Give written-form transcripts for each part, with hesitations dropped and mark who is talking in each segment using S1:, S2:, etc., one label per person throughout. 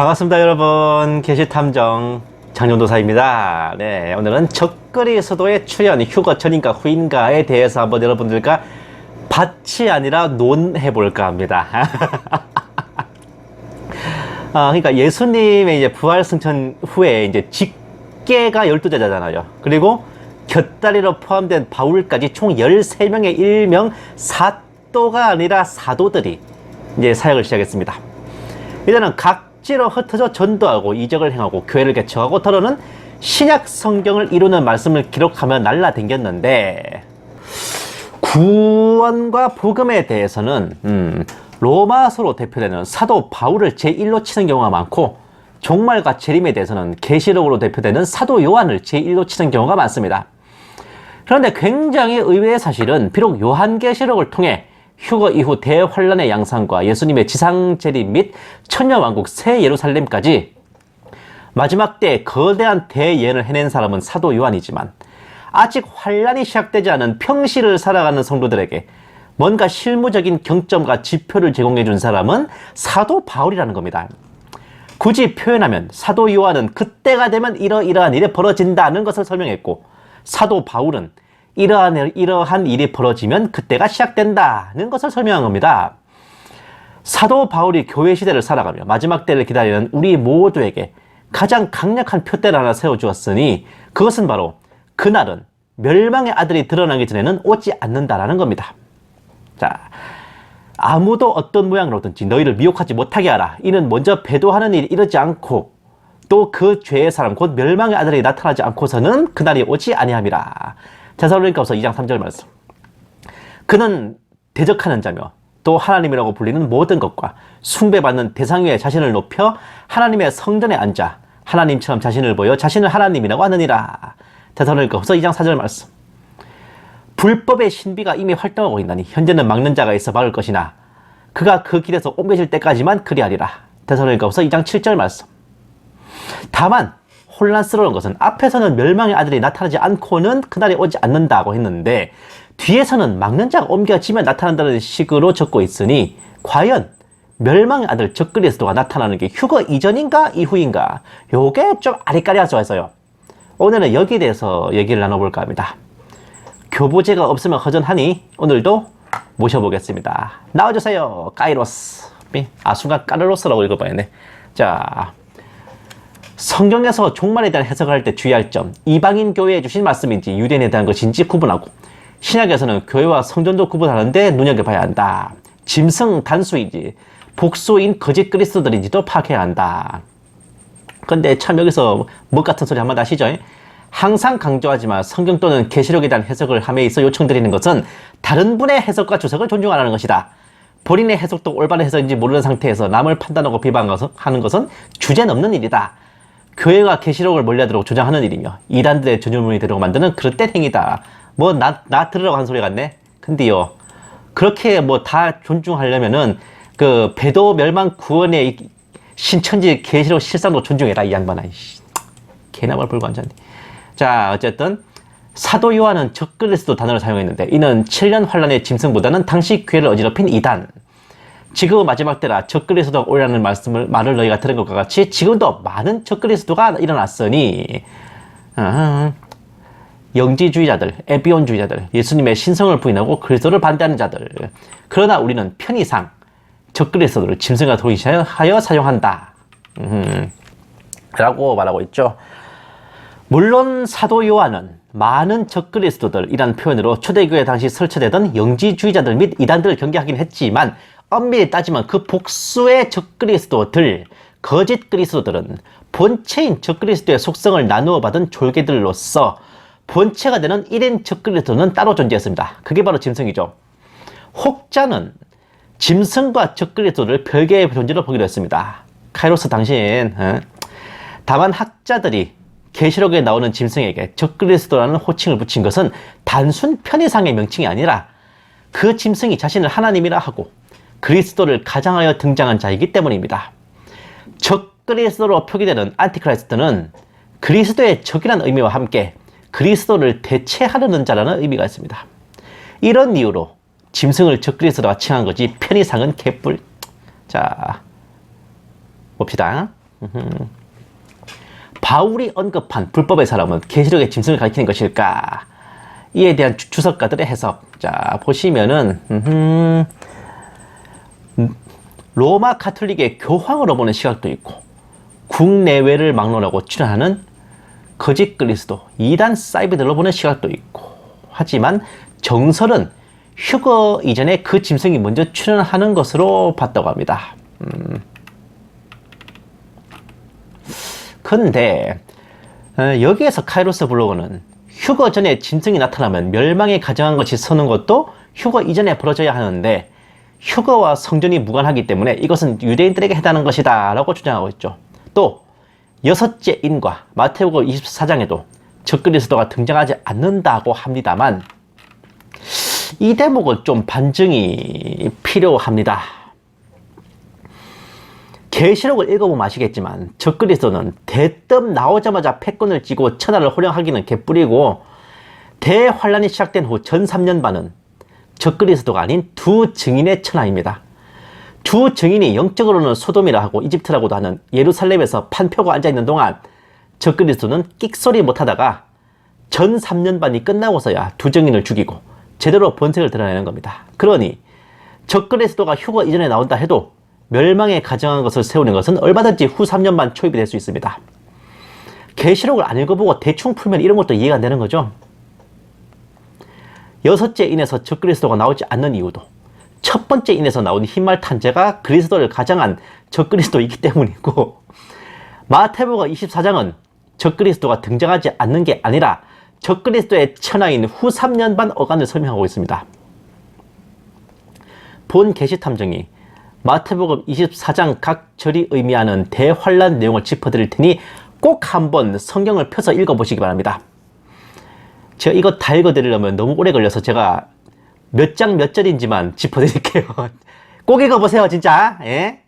S1: 반갑습니다, 여러분. 계시탐정 장정도사입니다. 네, 오늘은 적그리스도의 출현, 휴거 전인가 후인가에 대해서 한번 여러분들과 밭이 아니라 논해볼까 합니다. 그러니까 예수님의 이제 부활 승천 후에 이제 직계가 12제자잖아요. 그리고 곁다리로 포함된 바울까지 총 13명의 일명 사도가 아니라 사도들이 이제 사역을 시작했습니다. 이제는 각지로 흩어져 전도하고 이적을 행하고 교회를 개척하고 더러는 신약 성경을 이루는 말씀을 기록하며 날라댕겼는데, 구원과 복음에 대해서는 로마서로 대표되는 사도 바울을 제1로 치는 경우가 많고, 종말과 재림에 대해서는 계시록으로 대표되는 사도 요한을 제1로 치는 경우가 많습니다. 그런데 굉장히 의외의 사실은 비록 요한계시록을 통해 휴거 이후 대환란의 양상과 예수님의 지상 재림 및 천년왕국 새 예루살렘까지 마지막 때 거대한 대예언을 해낸 사람은 사도 요한이지만, 아직 환란이 시작되지 않은 평시를 살아가는 성도들에게 뭔가 실무적인 경점과 지표를 제공해 준 사람은 사도 바울이라는 겁니다. 굳이 표현하면 사도 요한은 그때가 되면 이러이러한 일이 벌어진다는 것을 설명했고, 사도 바울은 이러한 일이 벌어지면 그때가 시작된다는 것을 설명한 겁니다. 사도 바울이 교회 시대를 살아가며 마지막 때를 기다리는 우리 모두에게 가장 강력한 표대를 하나 세워주었으니, 그것은 바로 그날은 멸망의 아들이 드러나기 전에는 오지 않는다라는 겁니다. 자, 아무도 어떤 모양으로든지 너희를 미혹하지 못하게 하라. 이는 먼저 배도하는 일이 이르지 않고 또 그 죄의 사람 곧 멸망의 아들이 나타나지 않고서는 그날이 오지 아니함이라. 데살로니가후서 2장 3절 말씀. 그는 대적하는 자며 또 하나님이라고 불리는 모든 것과 숭배받는 대상 위에 자신을 높여 하나님의 성전에 앉아 하나님처럼 자신을 보여 자신을 하나님이라고 하느니라. 데살로니가후서 2장 4절 말씀. 불법의 신비가 이미 활동하고 있나니 현재는 막는 자가 있어 막을 것이나 그가 그 길에서 옮겨질 때까지만 그리하리라. 데살로니가후서 2장 7절 말씀. 다만 혼란스러운 것은 앞에서는 멸망의 아들이 나타나지 않고는 그날이 오지 않는다고 했는데, 뒤에서는 막는 자가 옮겨지면 나타난다는 식으로 적고 있으니, 과연 멸망의 아들 적그리스도가 나타나는 게 휴거 이전인가 이후인가, 요게 좀 아리까리하죠. 오늘은 여기에 대해서 얘기를 나눠볼까 합니다. 교보제가 없으면 허전하니 오늘도 모셔보겠습니다. 나와주세요. 까이로스. 순간 까르로스라고 읽어봐야네. 자, 성경에서 종말에 대한 해석을 할 때 주의할 점, 이방인 교회에 주신 말씀인지 유대인에 대한 것인지 구분하고, 신약에서는 교회와 성전도 구분하는데 눈여겨봐야 한다. 짐승 단수인지 복수인 거짓 그리스도들인지도 파악해야 한다. 근데 참 여기서 뭐 같은 소리 한번 하시죠? 항상 강조하지만 성경 또는 계시록에 대한 해석을 함에 있어 요청드리는 것은 다른 분의 해석과 주석을 존중하라는 것이다. 본인의 해석도 올바른 해석인지 모르는 상태에서 남을 판단하고 비방하는 것은 주제 넘는 일이다. 교회가 계시록을 몰려들고 조장하는 일이며 이단들의 전유물이 되려고 만드는 그릇된 행위다. 뭐 나 들으라고 한 소리 같네. 근데요, 그렇게 뭐 다 존중하려면은 그 배도 멸망 구원의 신천지 계시록 실상도 존중해라, 이 양반아. 개나발 불고 앉았네. 자, 어쨌든 사도 요한은 적그리스도 단어를 사용했는데, 이는 7년 환란의 짐승보다는 당시 교회를 어지럽힌 이단, 지금은 마지막 때라 적그리스도가 오리라는 말을 너희가 들은 것과 같이 지금도 많은 적그리스도가 일어났으니, 영지주의자들, 에비온주의자들, 예수님의 신성을 부인하고 그리스도를 반대하는 자들. 그러나 우리는 편의상 적그리스도를 짐승과 동일시하여 사용한다. 라고 말하고 있죠. 물론 사도 요한은 많은 적그리스도들이란 표현으로 초대교회 당시 설치되던 영지주의자들 및 이단들을 경계하긴 했지만, 엄밀히 따지면 그 복수의 적그리스도들, 거짓 그리스도들은 본체인 적그리스도의 속성을 나누어 받은 졸개들로서 본체가 되는 1인 적그리스도는 따로 존재했습니다. 그게 바로 짐승이죠. 혹자는 짐승과 적그리스도를 별개의 존재로 보기로 했습니다. 카이로스 당신. 다만 학자들이 계시록에 나오는 짐승에게 적그리스도라는 호칭을 붙인 것은 단순 편의상의 명칭이 아니라 그 짐승이 자신을 하나님이라 하고 그리스도를 가장하여 등장한 자이기 때문입니다. 적그리스도로 표기되는 안티크라이스트는 그리스도의 적이라는 의미와 함께 그리스도를 대체하려는 자라는 의미가 있습니다. 이런 이유로 짐승을 적그리스도라 칭한 거지 편의상은 개뿔. 자, 봅시다. 바울이 언급한 불법의 사람은 계시록의 짐승을 가리키는 것일까? 이에 대한 주석가들의 해석. 자, 보시면은 로마 가톨릭의 교황으로 보는 시각도 있고, 국내외를 막론하고 출연하는 거짓 그리스도, 이단 사이비들로 보는 시각도 있고, 하지만 정설은 휴거 이전에 그 짐승이 먼저 출연하는 것으로 봤다고 합니다. 근데 여기에서 카이로스 블로거는 휴거 전에 짐승이 나타나면 멸망에 가정한 것이 서는 것도 휴거 이전에 벌어져야 하는데 휴거와 성전이 무관하기 때문에 이것은 유대인들에게 해당하는 것이다 라고 주장하고 있죠. 또 여섯째 인과 마태복음 24장에도 적그리스도가 등장하지 않는다고 합니다만 이 대목은 좀 반증이 필요합니다. 계시록을 읽어보면 아시겠지만 적그리스도는 대뜸 나오자마자 패권을 쥐고 천하를 호령하기는 개뿔이고, 대환란이 시작된 후 전 3년 반은 적그리스도가 아닌 두 증인의 천하입니다. 두 증인이 영적으로는 소돔이라 하고 이집트라고도 하는 예루살렘에서 판표고 앉아있는 동안 적그리스도는 끽소리 못하다가 전 3년 반이 끝나고서야 두 증인을 죽이고 제대로 본색을 드러내는 겁니다. 그러니 적그리스도가 휴거 이전에 나온다 해도 멸망에 가정한 것을 세우는 것은 얼마든지 후 3년 반 초입이 될 수 있습니다. 계시록을 안 읽어보고 대충 풀면 이런 것도 이해가 안 되는 거죠. 여섯째 인에서 적그리스도가 나오지 않는 이유도 첫 번째 인에서 나온 흰말 탄재가 그리스도를 가장한 적그리스도이기 때문이고, 마태복음 24장은 적그리스도가 등장하지 않는 게 아니라 적그리스도의 천하인 후 3년 반 어간을 설명하고 있습니다. 본 계시탐정이 마태복음 24장 각 절이 의미하는 대환란 내용을 짚어드릴 테니 꼭 한번 성경을 펴서 읽어보시기 바랍니다. 제가 이거 다 읽어드리려면 너무 오래 걸려서 제가 몇 장 몇 절인지만 짚어드릴게요. 꼭 읽어보세요, 진짜. 예?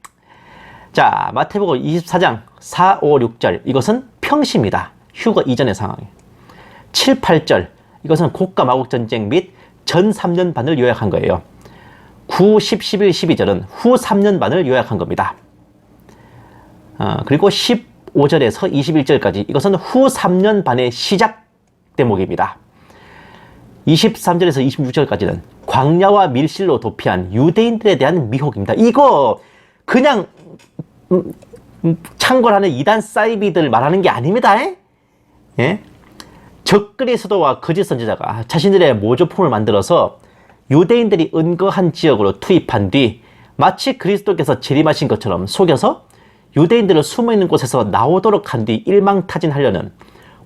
S1: 자, 마태복음 24장 4, 5, 6절. 이것은 평시입니다. 휴거 이전의 상황. 7, 8절. 이것은 고가 마국 전쟁 및 전 3년 반을 요약한 거예요. 9, 10, 11, 12절은 후 3년 반을 요약한 겁니다. 그리고 15절에서 21절까지 이것은 후 3년 반의 시작 대목입니다. 23절에서 26절까지는 광야와 밀실로 도피한 유대인들에 대한 미혹입니다. 이거 그냥 창궐하는 이단 사이비들 말하는 게 아닙니다. 예? 적그리스도와 거짓 선지자가 자신들의 모조품을 만들어서 유대인들이 은거한 지역으로 투입한 뒤 마치 그리스도께서 재림하신 것처럼 속여서 유대인들을 숨어있는 곳에서 나오도록 한 뒤 일망타진하려는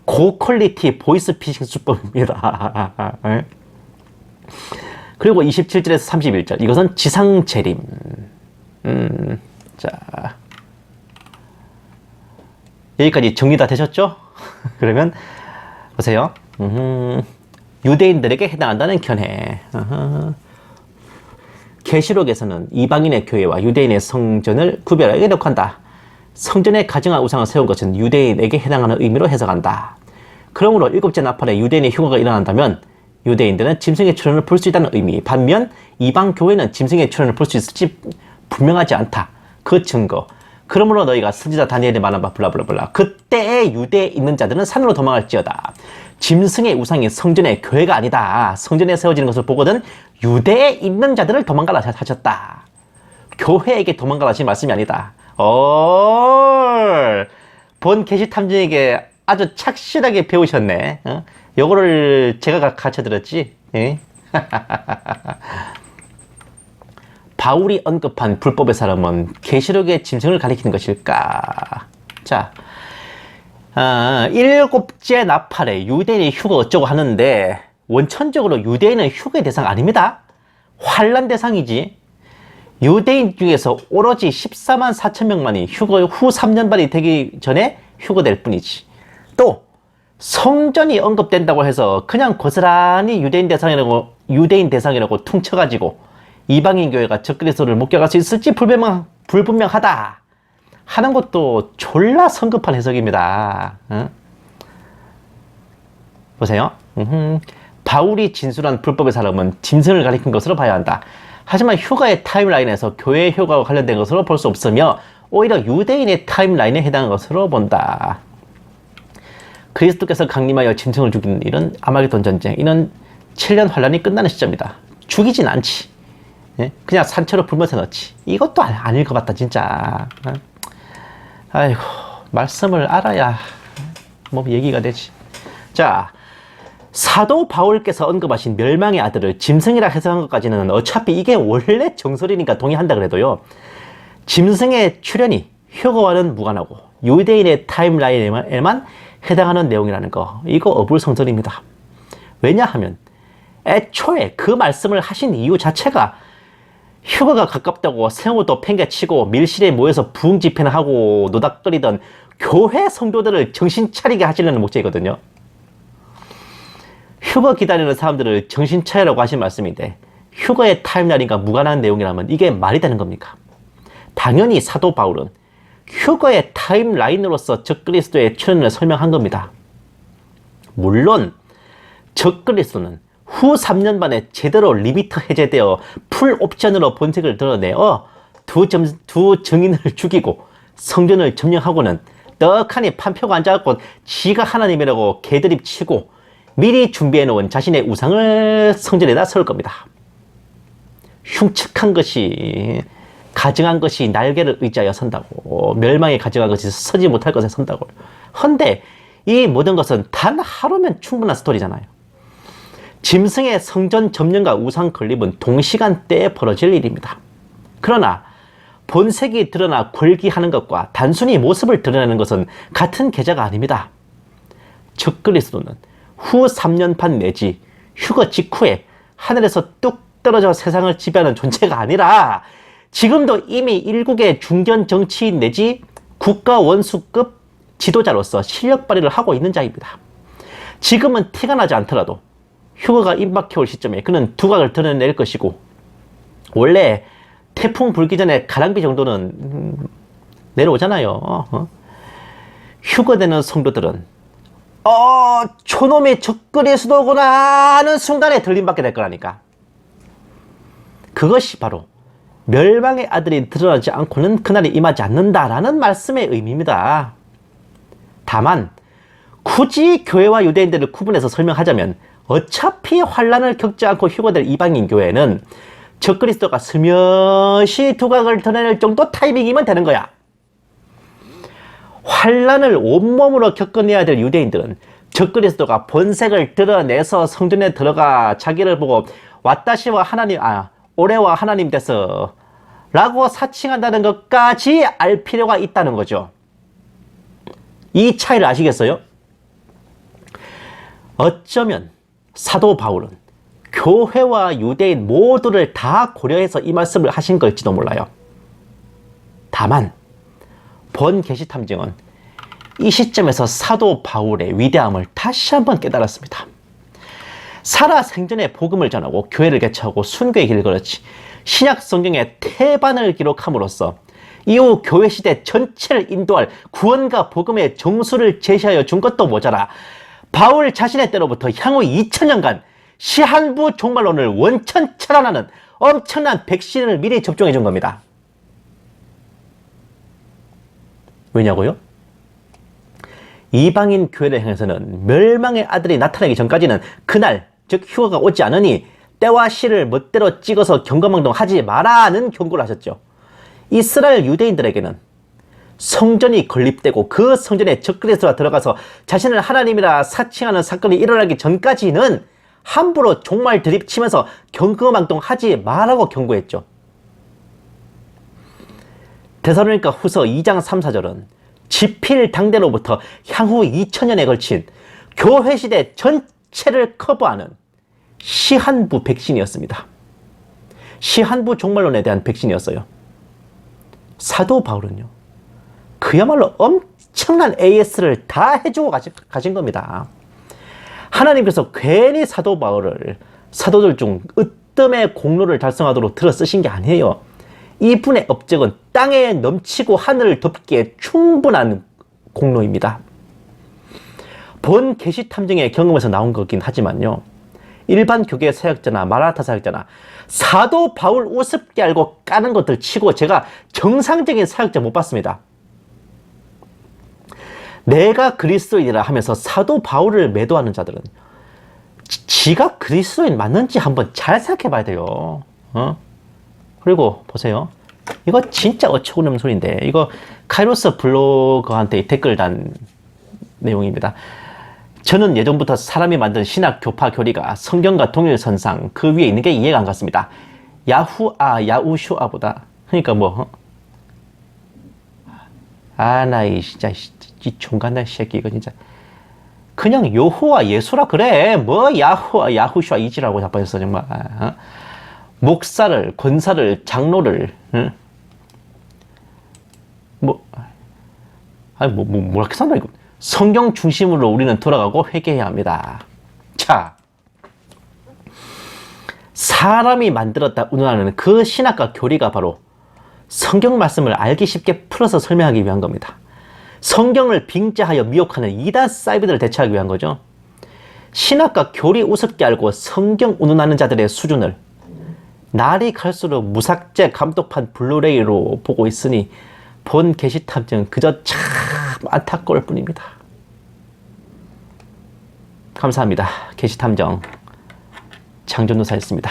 S1: 고퀄리티 보이스피싱 수법입니다. 그리고 27절에서 31절 이것은 지상재림. 자, 여기까지 정리 다 되셨죠? 그러면 보세요. 유대인들에게 해당한다는 견해. 계시록에서는 이방인의 교회와 유대인의 성전을 구별하게 놓한다. 성전에 가증한 우상을 세운 것은 유대인에게 해당하는 의미로 해석한다. 그러므로 일곱째 나팔에 유대인의 휴거가 일어난다면 유대인들은 짐승의 출현을 볼 수 있다는 의미, 반면 이방 교회는 짐승의 출현을 볼 수 있을지 분명하지 않다. 그 증거. 그러므로 너희가 선지자 다니엘이 말한 바 블라블라블라. 그때의 유대에 있는 자들은 산으로 도망할지어다. 짐승의 우상이 성전의 교회가 아니다. 성전에 세워지는 것을 보거든 유대에 있는 자들을 도망가라 하셨다. 교회에게 도망가라 하신 말씀이 아니다. 본 계시탐정에게 아주 착실하게 배우셨네. 요거를 제가 가르쳐드렸지. 예? 바울이 언급한 불법의 사람은 계시록의 짐승을 가리키는 것일까? 자, 일곱째 나팔에 유대인이 휴거 어쩌고 하는데 원천적으로 유대인은 휴거의 대상 아닙니다. 환란 대상이지. 유대인 중에서 오로지 14만 4천 명만이 휴거 후 3년 반이 되기 전에 휴거될 뿐이지. 또 성전이 언급된다고 해서 그냥 고스란히 유대인 대상이라고 퉁쳐가지고 이방인 교회가 적그리스도를 목격할 수 있을지 불분명하다 하는 것도 졸라 성급한 해석입니다. 보세요. 바울이 진술한 불법의 사람은 짐승을 가리킨 것으로 봐야 한다. 하지만 휴가의 타임라인에서 교회의 휴가와 관련된 것으로 볼 수 없으며 오히려 유대인의 타임라인에 해당하는 것으로 본다. 그리스도께서 강림하여 짐승을 죽이는 일은 아마겟돈 전쟁, 이는 7년 환란이 끝나는 시점이다. 죽이진 않지. 예? 그냥 산채로 불못에 넣지. 이것도 안 읽어봤다 진짜. 아이고, 말씀을 알아야 뭐 얘기가 되지. 자, 사도 바울께서 언급하신 멸망의 아들을 짐승이라 해석한 것까지는 어차피 이게 원래 정설이니까 동의한다 그래도요, 짐승의 출현이 휴거와는 무관하고 유대인의 타임라인에만 해당하는 내용이라는 거, 이거 어불성설입니다. 왜냐하면 애초에 그 말씀을 하신 이유 자체가 휴거가 가깝다고 세월도 팽개치고 밀실에 모여서 부흥 집회나 하고 노닥거리던 교회 성도들을 정신 차리게 하시려는 목적이거든요. 휴거 기다리는 사람들을 정신 차리라고 하신 말씀인데, 휴거의 타임라인과 무관한 내용이라면 이게 말이 되는 겁니까? 당연히 사도 바울은 휴거의 타임라인으로서 적그리스도의 출현을 설명한 겁니다. 물론 적그리스도는 후 3년 만에 제대로 리미터 해제되어 풀 옵션으로 본색을 드러내어 두 증인을 죽이고 성전을 점령하고는 떡하니 판표가 앉아갖고 지가 하나님이라고 개드립 치고 미리 준비해놓은 자신의 우상을 성전에다 세울 겁니다. 흉측한 것이, 가증한 것이 날개를 의지하여 선다고, 멸망에 가증한 것이 서지 못할 것에 선다고. 헌데 이 모든 것은 단 하루면 충분한 스토리잖아요. 짐승의 성전 점령과 우상 건립은 동시간대에 벌어질 일입니다. 그러나 본색이 드러나 궐기하는 것과 단순히 모습을 드러내는 것은 같은 계좌가 아닙니다. 적그리스도는 후 3년판 내지 휴거 직후에 하늘에서 뚝 떨어져 세상을 지배하는 존재가 아니라 지금도 이미 일국의 중견 정치인 내지 국가 원수급 지도자로서 실력 발휘를 하고 있는 자입니다. 지금은 티가 나지 않더라도 휴거가 임박해올 시점에 그는 두각을 드러낼 것이고, 원래 태풍 불기 전에 가랑비 정도는 내려오잖아요. 휴거되는 성도들은 초놈이 적그리스도구나 하는 순간에 들림받게 될 거라니까. 그것이 바로 멸망의 아들이 드러나지 않고는 그날이 임하지 않는다라는 말씀의 의미입니다. 다만 굳이 교회와 유대인들을 구분해서 설명하자면, 어차피 환란을 겪지 않고 휴거될 이방인 교회는 적그리스도가 스며시 두각을 드러낼 정도 타이밍이면 되는 거야. 환란을 온몸으로 겪어내야 될 유대인들은 적그리스도가 본색을 드러내서 성전에 들어가 자기를 보고 왓다시와 하나님, 올해와 하나님 됐어 라고 사칭한다는 것까지 알 필요가 있다는 거죠. 이 차이를 아시겠어요? 어쩌면 사도 바울은 교회와 유대인 모두를 다 고려해서 이 말씀을 하신 걸지도 몰라요. 다만 본 계시탐정은 이 시점에서 사도 바울의 위대함을 다시 한번 깨달았습니다. 살아 생전에 복음을 전하고 교회를 개최하고 순교의 길을 걸었지, 신약 성경의 태반을 기록함으로써 이후 교회 시대 전체를 인도할 구원과 복음의 정수를 제시하여 준 것도 모자라 바울 자신의 때로부터 향후 2000년간 시한부 종말론을 원천차단하는 엄청난 백신을 미리 접종해 준 겁니다. 왜냐고요? 이방인 교회를 향해서는 멸망의 아들이 나타나기 전까지는 그날, 즉 휴거가 오지 않으니 때와 시를 멋대로 찍어서 경거망동하지 마라는 경고를 하셨죠. 이스라엘 유대인들에게는 성전이 건립되고 그 성전에 적그리스도가 들어가서 자신을 하나님이라 사칭하는 사건이 일어나기 전까지는 함부로 종말 드립치면서 경거망동하지 마라고 경고했죠. 데살로니가 후서 2장 3, 4절은 지필당대로부터 향후 2000년에 걸친 교회 시대 전체를 커버하는 시한부 백신이었습니다. 시한부 종말론에 대한 백신이었어요. 사도 바울은요, 그야말로 엄청난 AS를 다 해주고 가신 겁니다. 하나님께서 괜히 사도 바울을 사도들 중 으뜸의 공로를 달성하도록 들어 쓰신 게 아니에요. 이분의 업적은 땅에 넘치고 하늘을 덮기에 충분한 공로입니다. 본 계시탐정의 경험에서 나온 거긴 하지만요, 일반 교계 사역자나 마라나타 사역자나 사도 바울 우습게 알고 까는 것들 치고 제가 정상적인 사역자 못 봤습니다. 내가 그리스도인이라 하면서 사도 바울을 매도하는 자들은 지가 그리스도인 맞는지 한번 잘 생각해 봐야 돼요. 그리고 보세요. 이거 진짜 어처구니없는 소리인데 이거 카이로스 블로거한테 댓글 단 내용입니다. 저는 예전부터 사람이 만든 신학 교파 교리가 성경과 동일선상 그 위에 있는 게 이해가 안 갔습니다. 야우슈아보다 그러니까 뭐 나 이 진짜 이 종간난 새끼 이거 진짜 그냥 여호와 예수라 그래. 뭐 야후슈아 이지라고 자빠졌어 정말. 목사를, 권사를, 장로를 뭐라 산다 이거. 성경 중심으로 우리는 돌아가고 회개해야 합니다. 자, 사람이 만들었다 운운하는 그 신학과 교리가 바로 성경 말씀을 알기 쉽게 풀어서 설명하기 위한 겁니다. 성경을 빙자하여 미혹하는 이단 사이비들을 대처하기 위한 거죠. 신학과 교리 우습게 알고 성경 운운하는 자들의 수준을 날이 갈수록 무삭제 감독판 블루레이로 보고 있으니 본 게시탐정은 그저 참 안타까울 뿐입니다. 감사합니다. 게시탐정 장전도사였습니다.